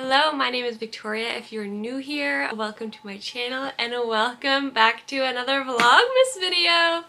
Hello, my name is Victoria. If you're new here, welcome to my channel and welcome back to another Vlogmas video.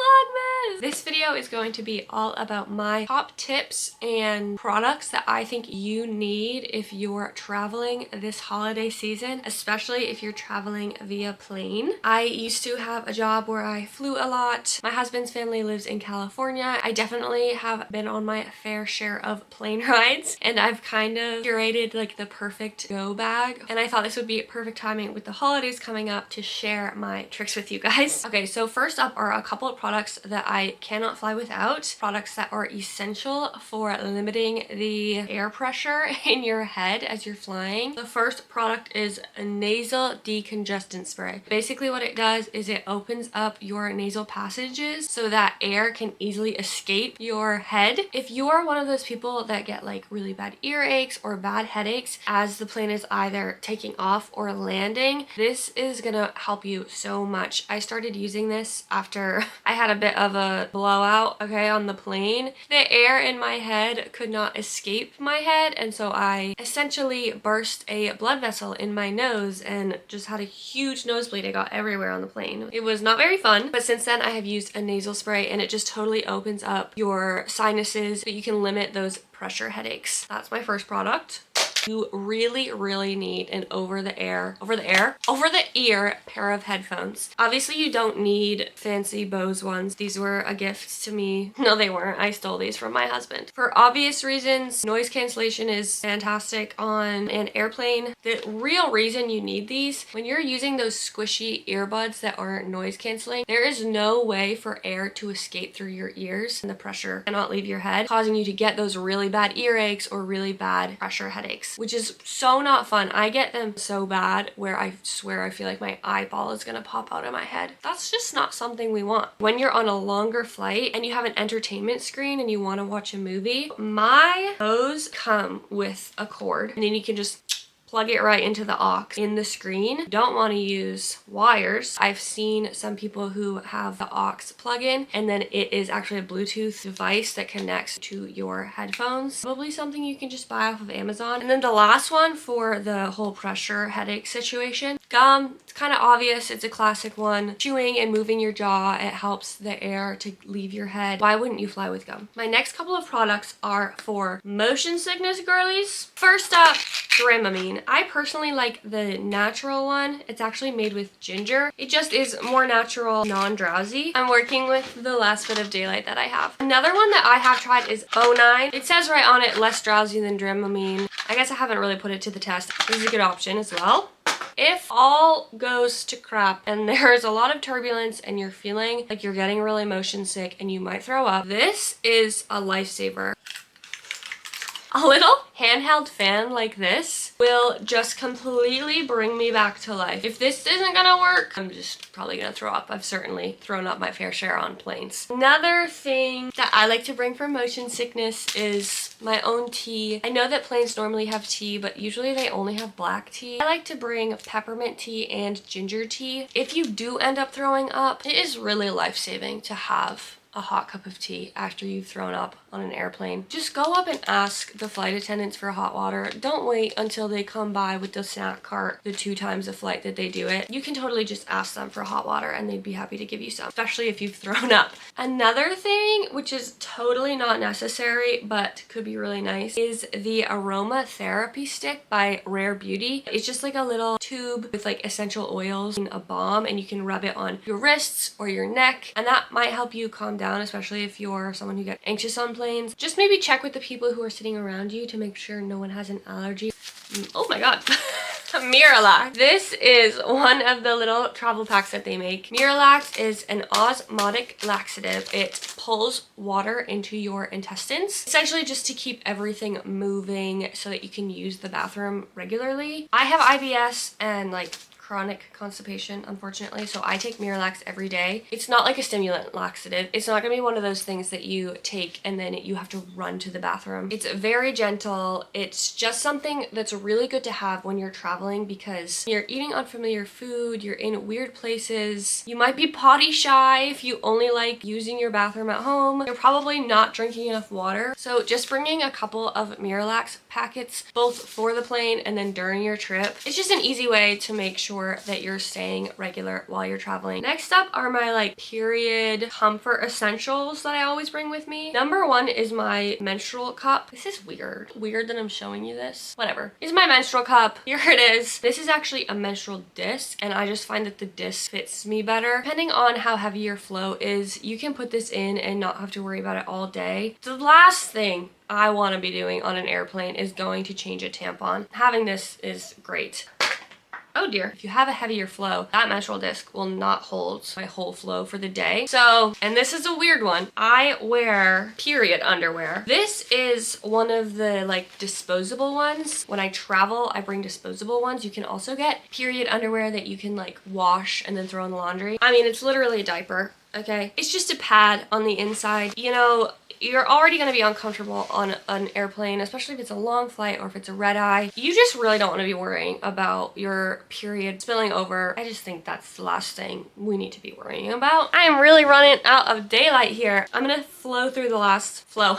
Vlogmas! This video is going to be all about my top tips and products that I think you need if you're traveling this holiday season, especially if you're traveling via plane. I used to have a job where I flew a lot. My husband's family lives in California. I definitely have been on my fair share of plane rides, and I've kind of curated like the perfect go bag, and I thought this would be perfect timing with the holidays coming up to share my tricks with you guys. Okay, so first up are a couple of products that I cannot fly without, products that are essential for limiting the air pressure in your head as you're flying. The first product is a nasal decongestant spray. Basically what it does is it opens up your nasal passages so that air can easily escape your head. If you are one of those people that get like really bad earaches or bad headaches as the plane is either taking off or landing, this is gonna help you so much. I started using this after I had a bit of a blowout, okay, on the plane. The air in my head could not escape my head, and so I essentially burst a blood vessel in my nose and just had a huge nosebleed. I got everywhere on the plane. It was not very fun, but since then I have used a nasal spray and it just totally opens up your sinuses so you can limit those pressure headaches. That's my first product. You really need an over the ear pair of headphones. Obviously you don't need fancy Bose ones. These were a gift to me. No, they weren't. I stole these from my husband. For obvious reasons, noise cancellation is fantastic on an airplane. The real reason you need these, when you're using those squishy earbuds that aren't noise canceling, there is no way for air to escape through your ears and the pressure cannot leave your head, causing you to get those really bad earaches or really bad pressure headaches, which is so not fun. I get them so bad where I swear I feel like my eyeball is gonna pop out of my head. That's just not something we want. When you're on a longer flight and you have an entertainment screen and you want to watch a movie, my Bose come with a cord, and then you can just plug it right into the aux in the screen. Don't want to use wires. I've seen some people who have the aux plug-in and then it is actually a Bluetooth device that connects to your headphones. Probably something you can just buy off of Amazon. And then the last one for the whole pressure headache situation, gum. It's kind of obvious. It's a classic one. Chewing and moving your jaw, it helps the air to leave your head. Why wouldn't you fly with gum? My next couple of products are for motion sickness girlies. First up, Dramamine. I personally like the natural one. It's actually made with ginger. It just is more natural, non-drowsy. I'm working with the last bit of daylight that I have. Another one that I have tried is O9. It says right on it, less drowsy than Dramamine. I guess I haven't really put it to the test. This is a good option as well. If all goes to crap and there's a lot of turbulence and you're feeling like you're getting really motion sick and you might throw up, this is a lifesaver. A little handheld fan like this will just completely bring me back to life. If this isn't gonna work, I'm just probably gonna throw up. I've certainly thrown up my fair share on planes. Another thing that I like to bring for motion sickness is my own tea. I know that planes normally have tea, but usually they only have black tea. I like to bring peppermint tea and ginger tea. If you do end up throwing up, it is really life-saving to have a hot cup of tea after you've thrown up on an airplane. Just go up and ask the flight attendants for hot water. Don't wait until they come by with the snack cart the 2 times a flight that they do it. You can totally just ask them for hot water and they'd be happy to give you some, especially if you've thrown up. Another thing, which is totally not necessary but could be really nice, is the aromatherapy stick by Rare Beauty. It's just like a little tube with like essential oils and a balm, and you can rub it on your wrists or your neck, and that might help you calm down, especially if you're someone who gets anxious on planes. Just maybe check with the people who are sitting around you to make sure no one has an allergy. Oh my god. Miralax. This is one of the little travel packs that they make. Miralax is an osmotic laxative. It pulls water into your intestines, essentially just to keep everything moving so that you can use the bathroom regularly. I have IBS and like chronic constipation, unfortunately, so I take Miralax every day. It's not like a stimulant laxative. It's not gonna be one of those things that you take and then you have to run to the bathroom. It's very gentle. It's just something that's really good to have when you're traveling because you're eating unfamiliar food, you're in weird places, you might be potty shy if you only like using your bathroom at home, you're probably not drinking enough water. So just bringing a couple of Miralax packets, both for the plane and then during your trip, it's just an easy way to make sure that you're staying regular while you're traveling. Next up are my like period comfort essentials that I always bring with me. Number one is my menstrual cup. This is weird. Weird that I'm showing you this. Whatever. It's my menstrual cup. Here it is. This is actually a menstrual disc, and I just find that the disc fits me better. Depending on how heavy your flow is, you can put this in and not have to worry about it all day. The last thing I want to be doing on an airplane is going to change a tampon. Having this is great. Oh dear. If you have a heavier flow, that menstrual disc will not hold my whole flow for the day. So, and this is a weird one, I wear period underwear. This is one of the like disposable ones. When I travel, I bring disposable ones. You can also get period underwear that you can like wash and then throw in the laundry. I mean, it's literally a diaper. Okay, it's just a pad on the inside. You know, you're already going to be uncomfortable on an airplane, especially if it's a long flight or if it's a red eye. You just really don't want to be worrying about your period spilling over. I just think that's the last thing we need to be worrying about. I am really running out of daylight here. I'm going to flow through the last flow.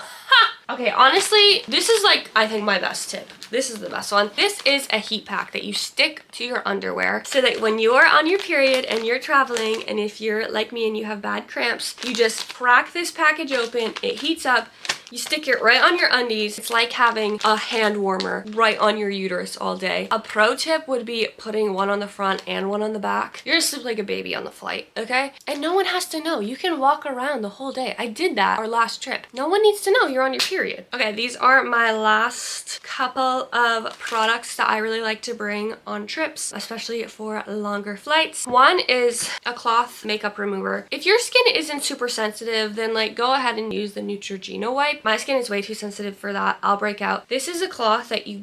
Okay, honestly, this is like, I think my best tip. This is the best one. This is a heat pack that you stick to your underwear so that when you are on your period and you're traveling, and if you're like me and you have bad cramps, you just crack this package open, it heats up, you stick it right on your undies. It's like having a hand warmer right on your uterus all day. A pro tip would be putting one on the front and one on the back. You're gonna sleep like a baby on the flight, okay? And no one has to know. You can walk around the whole day. I did that our last trip. No one needs to know you're on your period. Okay, these are my last couple of products that I really like to bring on trips, especially for longer flights. One is a cloth makeup remover. If your skin isn't super sensitive, then like go ahead and use the Neutrogena wipe. My skin is way too sensitive for that. I'll break out. This is a cloth that you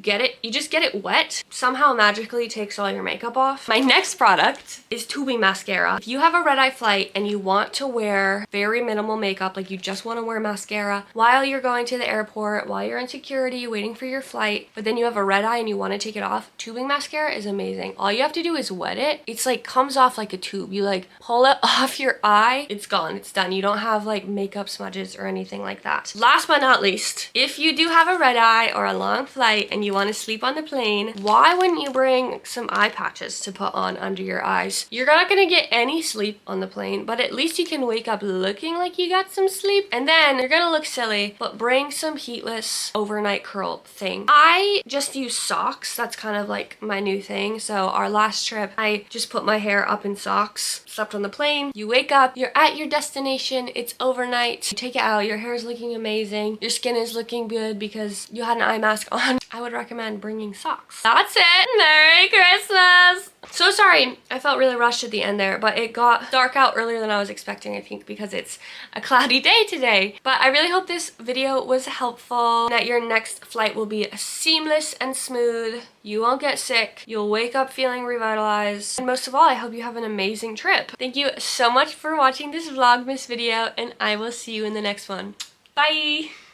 just get it wet, somehow magically takes all your makeup off. My next product is tubing mascara. If you have a red-eye flight and you want to wear very minimal makeup, like you just want to wear mascara while you're going to the airport, while you're in security, waiting for your flight, but then you have a red eye and you want to take it off, tubing mascara is amazing. All you have to do is wet it. It's like comes off like a tube. You like pull it off your eye, it's gone, it's done. You don't have like makeup smudges or anything like that. Last but not least, if you do have a red eye or a long flight and you want to sleep on the plane, why wouldn't you bring some eye patches to put on under your eyes? You're not gonna get any sleep on the plane, but at least you can wake up looking like you got some sleep, and then you're gonna look silly, but bring some heatless overnight curl thing. I just use socks. That's kind of like my new thing. So our last trip, I just put my hair up in socks, slept on the plane. You wake up, you're at your destination, it's overnight, you take it out, your hair is looking amazing, your skin is looking good because you had an eye mask on. I would recommend bringing socks. That's it. Merry Christmas! So sorry, I felt really rushed at the end there, but it got dark out earlier than I was expecting, I think, because it's a cloudy day today. But I really hope this video was helpful, that your next flight will be seamless and smooth. You won't get sick. You'll wake up feeling revitalized. And most of all, I hope you have an amazing trip. Thank you so much for watching this Vlogmas video, and I will see you in the next one. Bye!